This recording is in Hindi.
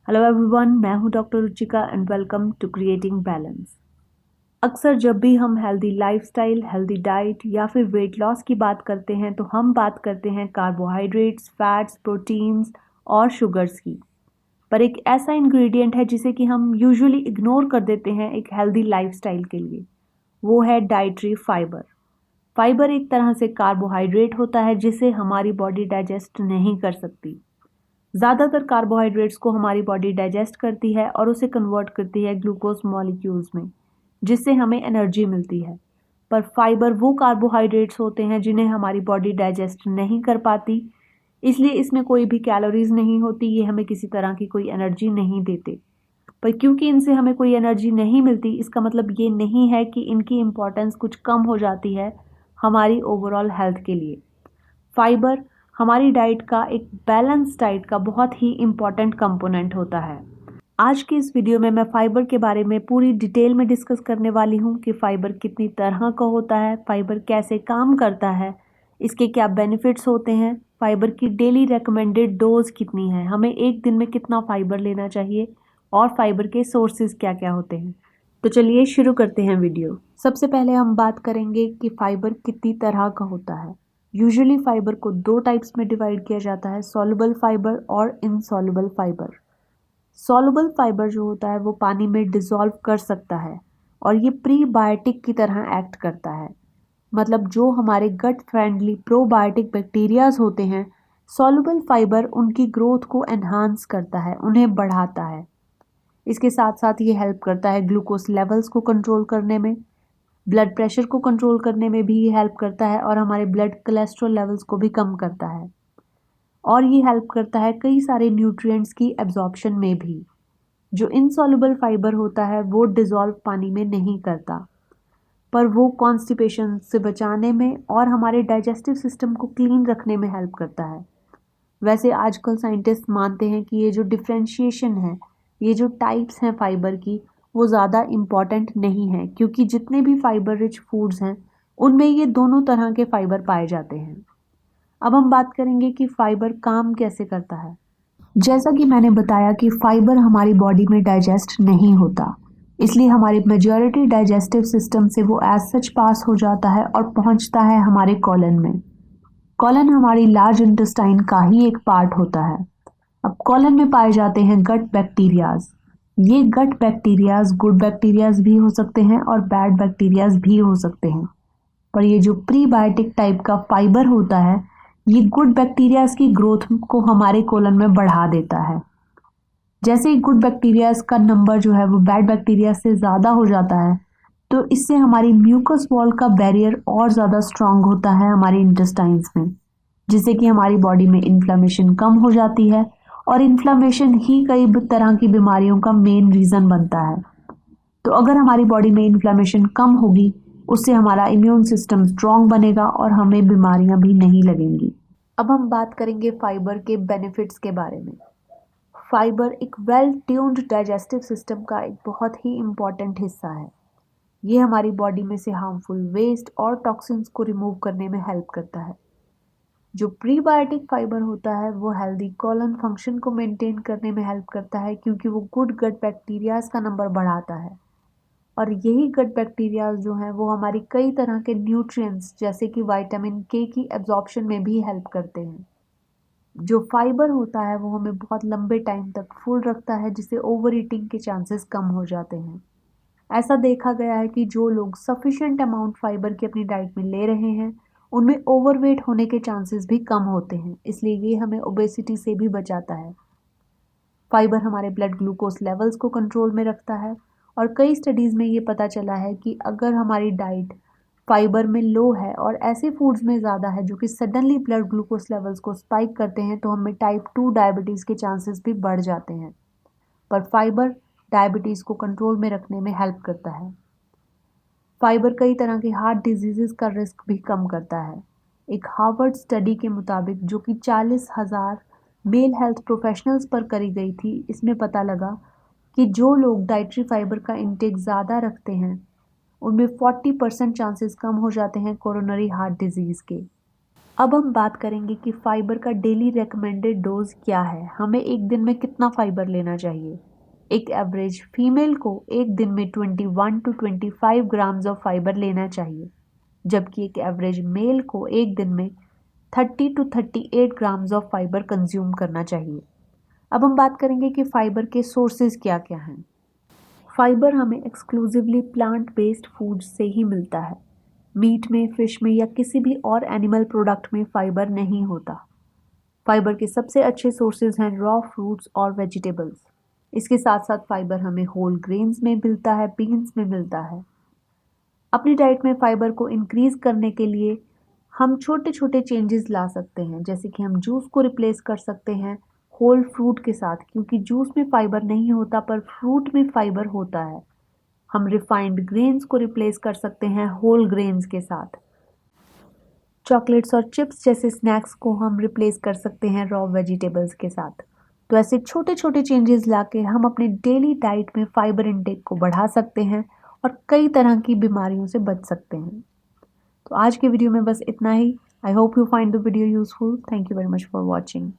हेलो एवरीवन, मैं हूं doctor Ruchika and welcome to creating balance. अक्सर जब भी हम हेल्दी लाइफस्टाइल, हेल्दी डाइट या फिर वेट लॉस की बात करते हैं तो हम बात करते हैं कार्बोहाइड्रेट्स, फैट्स, प्रोटीन्स और शुगर्स की। पर एक ऐसा इंग्रेडिएंट है जिसे कि हम यूजुअली इग्नोर कर देते हैं एक हेल्दी लाइफस्टाइल के लिए। वो है डाइटरी फाइबर। फाइबर एक तरह से कार्बोहाइड्रेट होता है जिसे हमारी बॉडी डाइजेस्ट नहीं कर सकती। ज़्यादातर कार्बोहाइड्रेट्स को हमारी बॉडी डाइजेस्ट करती है और उसे कन्वर्ट करती है ग्लूकोज मॉलिक्यूल्स में, जिससे हमें एनर्जी मिलती है। पर फाइबर वो कार्बोहाइड्रेट्स होते हैं जिन्हें हमारी बॉडी डाइजेस्ट नहीं कर पाती, इसलिए इसमें कोई भी कैलोरीज नहीं होती, ये हमें किसी तरह की कोई एनर्जी नहीं देते। पर क्योंकि इनसे हमें कोई एनर्जी नहीं मिलती, इसका मतलब ये नहीं है कि इनकी इम्पोर्टेंस कुछ कम हो जाती है हमारी ओवरऑल हेल्थ के लिए। फाइबर हमारी डाइट का एक बैलेंस डाइट का बहुत ही इम्पॉर्टेंट कंपोनेंट होता है। आज की इस वीडियो में मैं फाइबर के बारे में पूरी डिटेल में डिस्कस करने वाली हूँ कि फाइबर कितनी तरह का होता है, फाइबर कैसे काम करता है, इसके क्या बेनिफिट्स होते हैं, फाइबर की डेली रेकमेंडेड डोज कितनी है, हमें एक दिन में कितना फाइबर लेना चाहिए और फाइबर के सोर्सेज क्या क्या होते हैं। तो चलिए शुरू करते हैं वीडियो। सबसे पहले हम बात करेंगे कि फाइबर कितनी तरह का होता है। यूजुअली फाइबर को दो टाइप्स में डिवाइड किया जाता है, सॉल्युबल फाइबर और इनसॉल्युबल फाइबर। सॉल्युबल फाइबर जो होता है वो पानी में डिसॉल्व कर सकता है और ये प्रीबायोटिक की तरह एक्ट करता है। मतलब जो हमारे गट फ्रेंडली प्रोबायोटिक बैक्टीरियाज होते हैं, सॉल्युबल फाइबर उनकी ग्रोथ को एनहांस करता है, उन्हें बढ़ाता है। इसके साथ साथ ये हेल्प करता है ग्लूकोज लेवल्स को कंट्रोल करने में, ब्लड प्रेशर को कंट्रोल करने में भी ये हेल्प करता है और हमारे ब्लड कोलेस्ट्रॉल लेवल्स को भी कम करता है। और ये हेल्प करता है कई सारे न्यूट्रिएंट्स की एब्जॉर्प्शन में भी। जो इनसॉल्युबल फाइबर होता है वो डिसॉल्व पानी में नहीं करता, पर वो कॉन्स्टिपेशन से बचाने में और हमारे डाइजेस्टिव सिस्टम को क्लीन रखने में हेल्प करता है। वैसे आजकल साइंटिस्ट मानते हैं कि ये जो डिफ्रेंशिएशन है, ये जो टाइप्स हैं फाइबर की, वो ज़्यादा इम्पॉर्टेंट नहीं है, क्योंकि जितने भी फाइबर रिच फूड्स हैं उनमें ये दोनों तरह के फाइबर पाए जाते हैं। अब हम बात करेंगे कि फाइबर काम कैसे करता है। जैसा कि मैंने बताया कि फाइबर हमारी बॉडी में डाइजेस्ट नहीं होता, इसलिए हमारी मेजॉरिटी डाइजेस्टिव सिस्टम से वो एज सच पास हो जाता है और पहुंचता है हमारे कॉलन में। कॉलन हमारी लार्ज इंटेस्टाइन का ही एक पार्ट होता है। अब कॉलन में पाए जाते हैं गट बैक्टीरियाज। ये गट बैक्टीरियाज गुड बैक्टीरियाज भी हो सकते हैं और बैड बैक्टीरियाज भी हो सकते हैं। पर ये जो प्रीबायोटिक टाइप का फाइबर होता है, ये गुड बैक्टीरियाज की ग्रोथ को हमारे कोलन में बढ़ा देता है। जैसे ही गुड बैक्टीरियाज का नंबर जो है वो बैड बैक्टीरिया से ज़्यादा हो जाता है, तो इससे हमारी म्यूकस वॉल का बैरियर और ज़्यादा स्ट्रांग होता है हमारे इंटेस्टाइन्स में, जिससे कि हमारी बॉडी में इन्फ्लेमेशन कम हो जाती है। और इन्फ्लेमेशन ही कई तरह की बीमारियों का मेन रीज़न बनता है। तो अगर हमारी बॉडी में इन्फ्लेमेशन कम होगी, उससे हमारा इम्यून सिस्टम स्ट्रांग बनेगा और हमें बीमारियां भी नहीं लगेंगी। अब हम बात करेंगे फाइबर के बेनिफिट्स के बारे में। फाइबर एक वेल ट्यून्ड डाइजेस्टिव सिस्टम का एक बहुत ही इम्पॉर्टेंट हिस्सा है। ये हमारी बॉडी में से हार्मफुल वेस्ट और टॉक्सिन्स को रिमूव करने में हेल्प करता है। जो प्रीबायोटिक फाइबर होता है वो हेल्दी कॉलन फंक्शन को मेंटेन करने में हेल्प करता है, क्योंकि वो गुड गट बैक्टीरियाज का नंबर बढ़ाता है। और यही गट बैक्टीरियाज जो हैं वो हमारी कई तरह के न्यूट्रिएंट्स जैसे कि विटामिन के की एब्जॉर्प्शन में भी हेल्प करते हैं। जो फाइबर होता है वो हमें बहुत लंबे टाइम तक फुल रखता है, जिससे ओवर ईटिंग के चांसेस कम हो जाते हैं। ऐसा देखा गया है कि जो लोग सफिशिएंट अमाउंट फाइबर की अपनी डाइट में ले रहे हैं, उनमें ओवरवेट होने के चांसेस भी कम होते हैं, इसलिए ये हमें ओबेसिटी से भी बचाता है। फाइबर हमारे ब्लड ग्लूकोज लेवल्स को कंट्रोल में रखता है और कई स्टडीज़ में ये पता चला है कि अगर हमारी डाइट फाइबर में लो है और ऐसे फूड्स में ज़्यादा है जो कि सडनली ब्लड ग्लूकोज लेवल्स को स्पाइक करते हैं, तो हमें टाइप 2 डायबिटीज़ के चांसेस भी बढ़ जाते हैं। पर फाइबर डायबिटीज़ को कंट्रोल में रखने में हेल्प करता है। फाइबर कई तरह के हार्ट डिजीज़ का रिस्क भी कम करता है। एक हार्वर्ड स्टडी के मुताबिक, जो कि 40,000 मेल हेल्थ प्रोफेशनल्स पर करी गई थी, इसमें पता लगा कि जो लोग डाइटरी फाइबर का इंटेक ज़्यादा रखते हैं उनमें 40% चांसेस कम हो जाते हैं कोरोनरी हार्ट डिजीज़ के। अब हम बात करेंगे कि फाइबर का डेली रेकमेंडेड डोज क्या है, हमें एक दिन में कितना फाइबर लेना चाहिए। एक एवरेज फीमेल को एक दिन में 21 टू 25 ग्राम्स ऑफ फाइबर लेना चाहिए, जबकि एक एवरेज मेल को एक दिन में 30 to 38 grams of fibre consume करना चाहिए। अब हम बात करेंगे कि फाइबर के सोर्सेज क्या क्या हैं। फाइबर हमें एक्सक्लूसिवली प्लांट बेस्ड फूड से ही मिलता है। मीट में, फिश में या किसी भी और एनिमल प्रोडक्ट में फाइबर नहीं होता। फाइबर के सबसे अच्छे सोर्सेज हैं रॉ फ्रूट्स और वेजिटेबल्स। इसके साथ साथ फाइबर हमें होल ग्रेन्स में मिलता है, बीन्स में मिलता है। अपनी डाइट में फाइबर को इंक्रीज करने के लिए हम छोटे छोटे चेंजेस ला सकते हैं, जैसे कि हम जूस को रिप्लेस कर सकते हैं होल फ्रूट के साथ, क्योंकि जूस में फाइबर नहीं होता पर फ्रूट में फाइबर होता है। हम रिफाइंड ग्रेन्स को रिप्लेस कर सकते हैं होल ग्रेन्स के साथ। चॉकलेट्स और चिप्स जैसे स्नैक्स को हम रिप्लेस कर सकते हैं रॉ वेजिटेबल्स के साथ। तो ऐसे छोटे छोटे चेंजेस लाके हम अपने डेली डाइट में फाइबर इंटेक को बढ़ा सकते हैं और कई तरह की बीमारियों से बच सकते हैं। तो आज के वीडियो में बस इतना ही। I hope you find the video useful. Thank you very much for watching.